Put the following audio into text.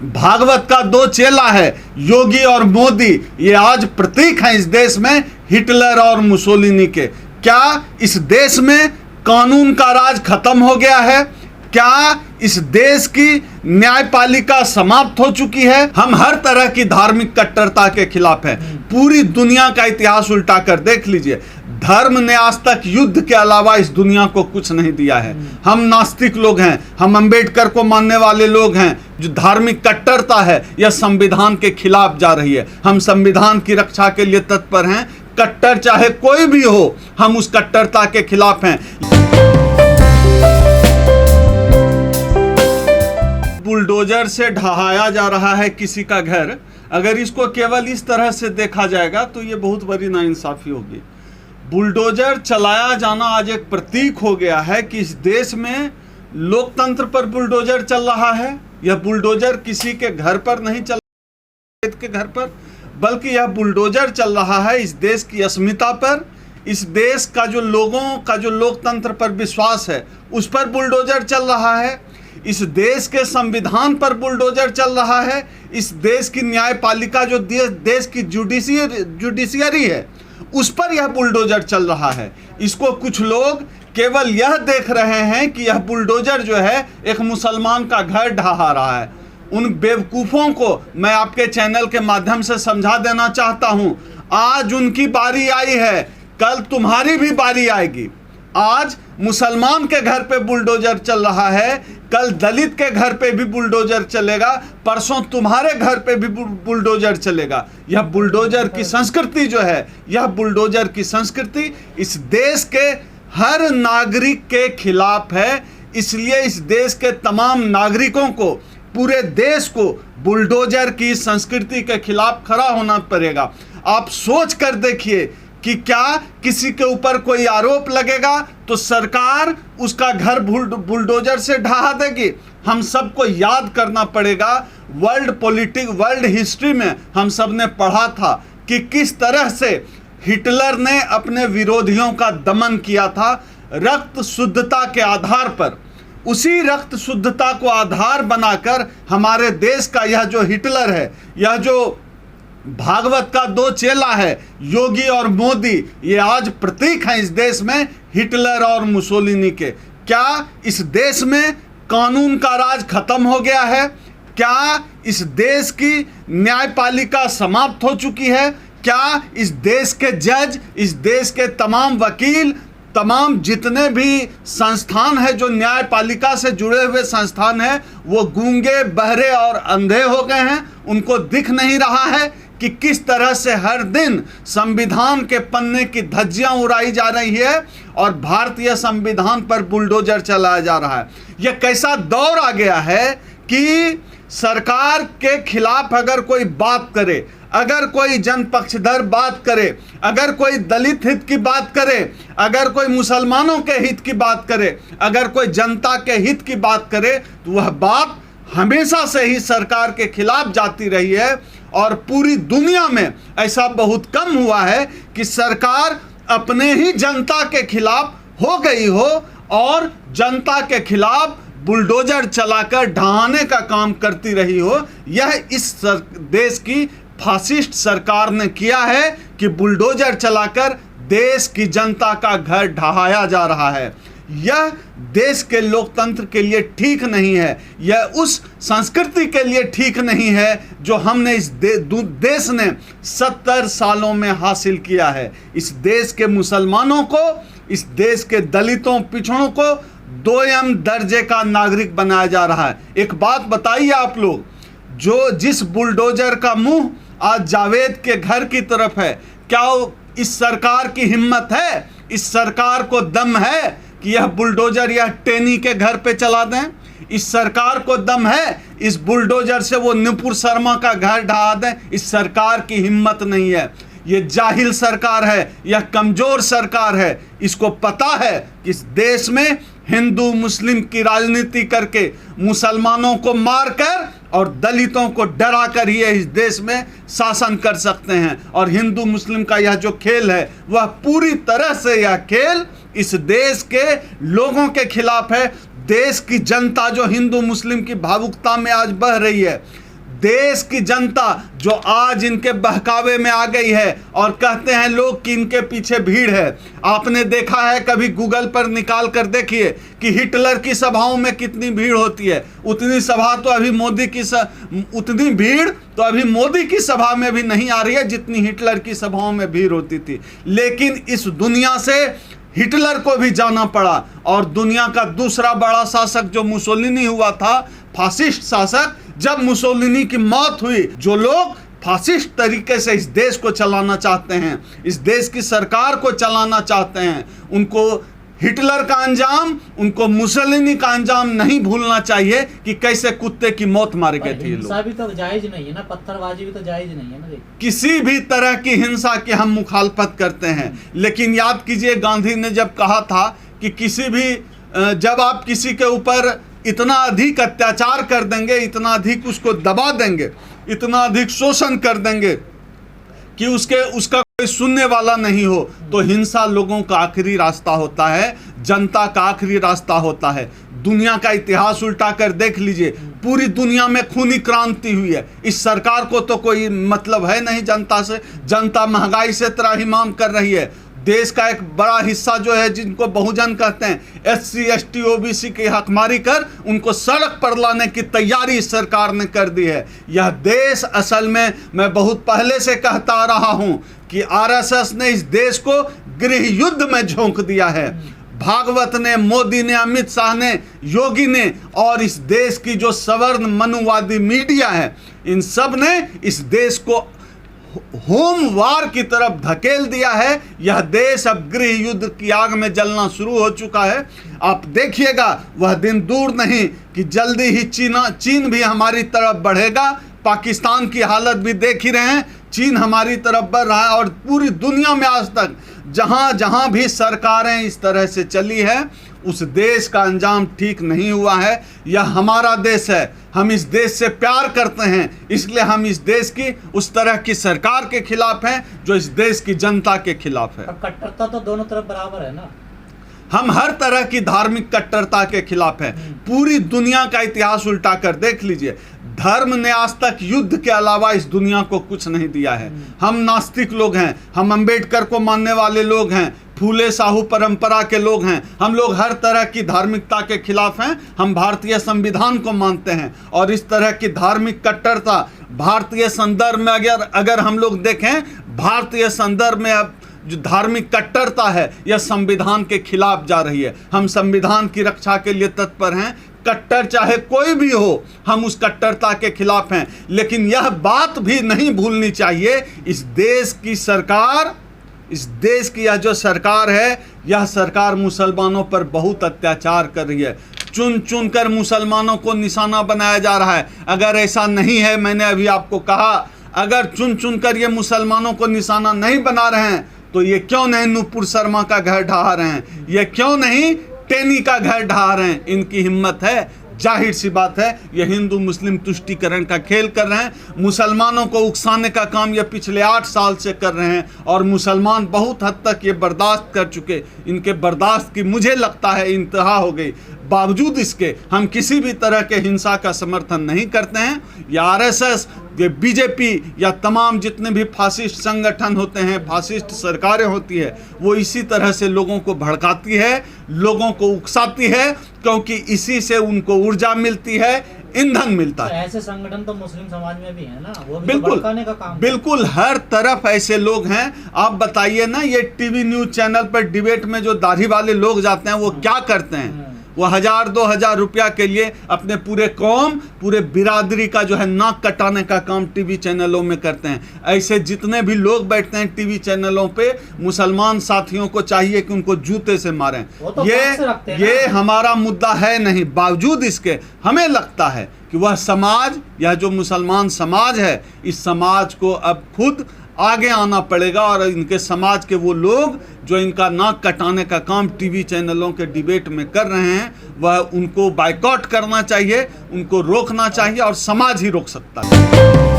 भागवत का दो चेला है, योगी और मोदी। ये आज प्रतीक हैं इस देश में हिटलर और मुसोलिनी के। क्या इस देश में कानून का राज खत्म हो गया है? क्या इस देश की न्यायपालिका समाप्त हो चुकी है? हम हर तरह की धार्मिक कट्टरता के खिलाफ हैं। पूरी दुनिया का इतिहास उल्टा कर देख लीजिए, धर्म ने आज तक युद्ध के अलावा इस दुनिया को कुछ नहीं दिया है। हम नास्तिक लोग हैं, हम अंबेडकर को मानने वाले लोग हैं। जो धार्मिक कट्टरता है यह संविधान के खिलाफ जा रही है। हम संविधान की रक्षा के लिए तत्पर हैं। कट्टर चाहे कोई भी हो, हम उस कट्टरता के खिलाफ हैं। बुलडोजर से ढहाया जा रहा है किसी का घर। अगर इसको केवल इस तरह से देखा जाएगा तो ये बहुत बड़ी नाइंसाफी होगी। बुलडोजर चलाया जाना आज एक प्रतीक हो गया है कि इस देश में लोकतंत्र पर बुलडोजर चल रहा है। यह बुलडोजर किसी के घर पर नहीं चल रहा के घर पर, बल्कि यह बुलडोजर चल रहा है इस देश की अस्मिता पर, इस देश का जो लोगों का जो लोकतंत्र पर विश्वास है उस पर बुलडोजर चल रहा है। इस देश के संविधान पर बुलडोजर चल रहा है। इस देश की न्यायपालिका जो देश की जुडिशियरी है उस पर यह बुलडोजर चल रहा है। इसको कुछ लोग केवल यह देख रहे हैं कि यह बुलडोजर जो है एक मुसलमान का घर ढहा रहा है। उन बेवकूफ़ों को मैं आपके चैनल के माध्यम से समझा देना चाहता हूं, आज उनकी बारी आई है, कल तुम्हारी भी बारी आएगी। आज मुसलमान के घर पे बुलडोजर चल रहा है, कल दलित के घर पे भी बुलडोजर चलेगा, परसों तुम्हारे घर पे भी बुलडोजर चलेगा। यह बुलडोजर की संस्कृति जो है, यह बुलडोजर की संस्कृति इस देश के हर नागरिक के खिलाफ है। इसलिए इस देश के तमाम नागरिकों को, पूरे देश को बुलडोजर की संस्कृति के खिलाफ खड़ा होना पड़ेगा। आप सोच कर देखिए कि क्या किसी के ऊपर कोई आरोप लगेगा तो सरकार उसका घर बुलडोजर से ढहा देगी। हम सबको याद करना पड़ेगा, वर्ल्ड हिस्ट्री में हम सब ने पढ़ा था कि किस तरह से हिटलर ने अपने विरोधियों का दमन किया था रक्त शुद्धता के आधार पर। उसी रक्त शुद्धता को आधार बनाकर हमारे देश का यह जो हिटलर है, यह जो भागवत का दो चेला है, योगी और मोदी, ये आज प्रतीक हैं इस देश में हिटलर और मुसोलिनी के। क्या इस देश में कानून का राज खत्म हो गया है? क्या इस देश की न्यायपालिका समाप्त हो चुकी है? क्या इस देश के जज, इस देश के तमाम वकील, तमाम जितने भी संस्थान हैं जो न्यायपालिका से जुड़े हुए संस्थान हैं, वो गूंगे, बहरे और अंधे हो गए हैं? उनको दिख नहीं रहा है कि किस तरह से हर दिन संविधान के पन्ने की धज्जियां उड़ाई जा रही है और भारतीय संविधान पर बुलडोजर चलाया जा रहा है। यह कैसा दौर आ गया है कि सरकार के खिलाफ अगर कोई बात करे, अगर कोई जनपक्षधर बात करे, अगर कोई दलित हित की बात करे, अगर कोई मुसलमानों के हित की बात करे, अगर कोई जनता के हित की बात करे, तो वह बात हमेशा से ही सरकार के खिलाफ जाती रही है। और पूरी दुनिया में ऐसा बहुत कम हुआ है कि सरकार अपने ही जनता के खिलाफ हो गई हो और जनता के खिलाफ बुलडोजर चलाकर ढहाने का काम करती रही हो। यह इस देश की फासिस्ट सरकार ने किया है कि बुलडोजर चलाकर देश की जनता का घर ढहाया जा रहा है। यह देश के लोकतंत्र के लिए ठीक नहीं है, यह उस संस्कृति के लिए ठीक नहीं है जो हमने इस देश ने 70 सालों में हासिल किया है। इस देश के मुसलमानों को, इस देश के दलितों, पिछड़ों को दोयम दर्जे का नागरिक बनाया जा रहा है। एक बात बताइए आप लोग, जो जिस बुलडोजर का मुंह आज जावेद के घर की तरफ है, क्या इस सरकार की हिम्मत है, इस सरकार को दम है कि यह बुलडोजर यह टेनी के घर पे चला दें? इस सरकार को दम है इस बुलडोजर से वो नुपुर शर्मा का घर ढहा दें? इस सरकार की हिम्मत नहीं है। ये जाहिल सरकार है, यह कमजोर सरकार है। इसको पता है कि इस देश में हिंदू मुस्लिम की राजनीति करके, मुसलमानों को मारकर और दलितों को डरा कर ही इस देश में शासन कर सकते हैं। और हिंदू मुस्लिम का यह जो खेल है वह पूरी तरह से यह खेल इस देश के लोगों के खिलाफ है। देश की जनता जो हिंदू मुस्लिम की भावुकता में आज बह रही है, देश की जनता जो आज इनके बहकावे में आ गई है और कहते हैं लोग कि इनके पीछे भीड़ है। आपने देखा है, कभी गूगल पर निकाल कर देखिए कि हिटलर की सभाओं में कितनी भीड़ होती है। उतनी सभा तो अभी मोदी की उतनी भीड़ तो अभी मोदी की सभा में भी नहीं आ रही है जितनी हिटलर की सभाओं में भीड़ होती थी। लेकिन इस दुनिया से हिटलर को भी जाना पड़ा और दुनिया का दूसरा बड़ा शासक जो मुसोलिनी हुआ था, फासिस्ट शासक, जब मुसोलिनी की मौत हुई, जो लोग फासिस्ट तरीके से इस देश को चलाना चाहते हैं, इस देश की सरकार को चलाना चाहते हैं, उनको हिटलर का अंजाम, उनको मुसोलिनी का अंजाम नहीं भूलना चाहिए कि कैसे कुत्ते की मौत मारे गए थे ये लोग। हिंसा भी तो जायज नहीं है ना, पत्थरबाजी भी तो जायज नहीं है ना। किसी भी तरह की हिंसा की हम मुखालफत करते हैं, लेकिन याद कीजिए गांधी ने जब कहा था कि किसी भी जब आप किसी के ऊपर इतना अधिक अत्याचार कर देंगे, इतना अधिक उसको दबा देंगे, इतना अधिक शोषण कर देंगे कि उसका कोई सुनने वाला नहीं हो, तो हिंसा लोगों का आखिरी रास्ता होता है, जनता का आखिरी रास्ता होता है। दुनिया का इतिहास उल्टा कर देख लीजिए, पूरी दुनिया में खूनी क्रांति हुई है। इस सरकार को तो कोई मतलब है नहीं जनता से। जनता महंगाई से त्राहिमाम कर रही है। देश का एक बड़ा हिस्सा जो है, जिनको बहुजन कहते हैं, SC ST OBC की हकमारी कर उनको सड़क पर लाने की तैयारी इस सरकार ने कर दी है। यह देश असल में, मैं बहुत पहले से कहता आ रहा हूं कि RSS ने इस देश को गृह युद्ध में झोंक दिया है। भागवत ने, मोदी ने, अमित शाह ने, योगी ने और इस देश की जो सवर्ण मनुवादी मीडिया है, इन सब ने इस देश को होम वार की तरफ धकेल दिया है। यह देश अब गृह युद्ध की आग में जलना शुरू हो चुका है। आप देखिएगा, वह दिन दूर नहीं कि जल्दी ही चीन भी हमारी तरफ बढ़ेगा। पाकिस्तान की हालत भी देख ही रहे हैं, चीन हमारी तरफ बढ़ रहा है। और पूरी दुनिया में आज तक जहां जहां भी सरकारें इस तरह से चली है, उस देश का अंजाम ठीक नहीं हुआ है। यह हमारा देश है, हम इस देश से प्यार करते हैं, इसलिए हम इस देश की उस तरह की सरकार के खिलाफ हैं जो इस देश की जनता के खिलाफ है। कट्टरता तो दोनों तरफ बराबर है ना। हम हर तरह की धार्मिक कट्टरता के खिलाफ हैं। पूरी दुनिया का इतिहास उल्टा कर देख लीजिए, धर्म ने आज तक युद्ध के अलावा इस दुनिया को कुछ नहीं दिया है। हम नास्तिक लोग हैं, हम अंबेडकर को मानने वाले लोग हैं, फूले साहू परंपरा के लोग हैं। हम लोग हर तरह की धार्मिकता के खिलाफ हैं। हम भारतीय संविधान को मानते हैं और इस तरह की धार्मिक कट्टरता भारतीय संदर्भ में अगर हम लोग देखें, भारतीय संदर्भ में अब जो धार्मिक कट्टरता है, यह संविधान के खिलाफ जा रही है। हम संविधान की रक्षा के लिए तत्पर हैं। कट्टर चाहे कोई भी हो, हम उस कट्टरता के खिलाफ हैं। लेकिन यह बात भी नहीं भूलनी चाहिए, इस देश की सरकार, इस देश की यह जो सरकार है, यह सरकार मुसलमानों पर बहुत अत्याचार कर रही है। चुन चुन कर मुसलमानों को निशाना बनाया जा रहा है। अगर ऐसा नहीं है, मैंने अभी आपको कहा, अगर चुन चुन कर ये मुसलमानों को निशाना नहीं बना रहे हैं, तो ये क्यों नहीं नुपुर शर्मा का घर ढहा रहे हैं, ये क्यों नहीं टेनी का घर ढहा रहे हैं? इनकी हिम्मत है, जाहिर सी बात है, ये हिंदू मुस्लिम तुष्टीकरण का खेल कर रहे हैं। मुसलमानों को उकसाने का काम ये पिछले 8 साल से कर रहे हैं और मुसलमान बहुत हद तक ये बर्दाश्त कर चुके। इनके बर्दाश्त की मुझे लगता है इंतहा हो गई। बावजूद इसके हम किसी भी तरह के हिंसा का समर्थन नहीं करते हैं। या RSS, ये BJP या तमाम जितने भी फासिस्ट संगठन होते हैं, फासिस्ट सरकारें होती है, वो इसी तरह से लोगों को भड़काती है, लोगों को उकसाती है, क्योंकि इसी से उनको ऊर्जा मिलती है, ईंधन मिलता है। ऐसे संगठन तो मुस्लिम समाज में भी है ना, वो भी बिल्कुल, तो भड़काने का काम बिल्कुल हर तरफ ऐसे लोग हैं। आप बताइए ना, ये टीवी न्यूज चैनल पर डिबेट में जो दाढ़ी वाले लोग जाते हैं, वो क्या करते हैं? वो 1000-2000 रुपया के लिए अपने पूरे कौम, पूरे बिरादरी का जो है नाक कटाने का काम टीवी चैनलों में करते हैं। ऐसे जितने भी लोग बैठते हैं टीवी चैनलों पे, मुसलमान साथियों को चाहिए कि उनको जूते से मारें। तो ये हमारा मुद्दा है नहीं। बावजूद इसके हमें लगता है कि वह समाज, यह जो मुसलमान समाज है, इस समाज को अब खुद आगे आना पड़ेगा और इनके समाज के वो लोग जो इनका नाक कटाने का काम टीवी चैनलों के डिबेट में कर रहे हैं, वह उनको बायकॉट करना चाहिए, उनको रोकना चाहिए और समाज ही रोक सकता है।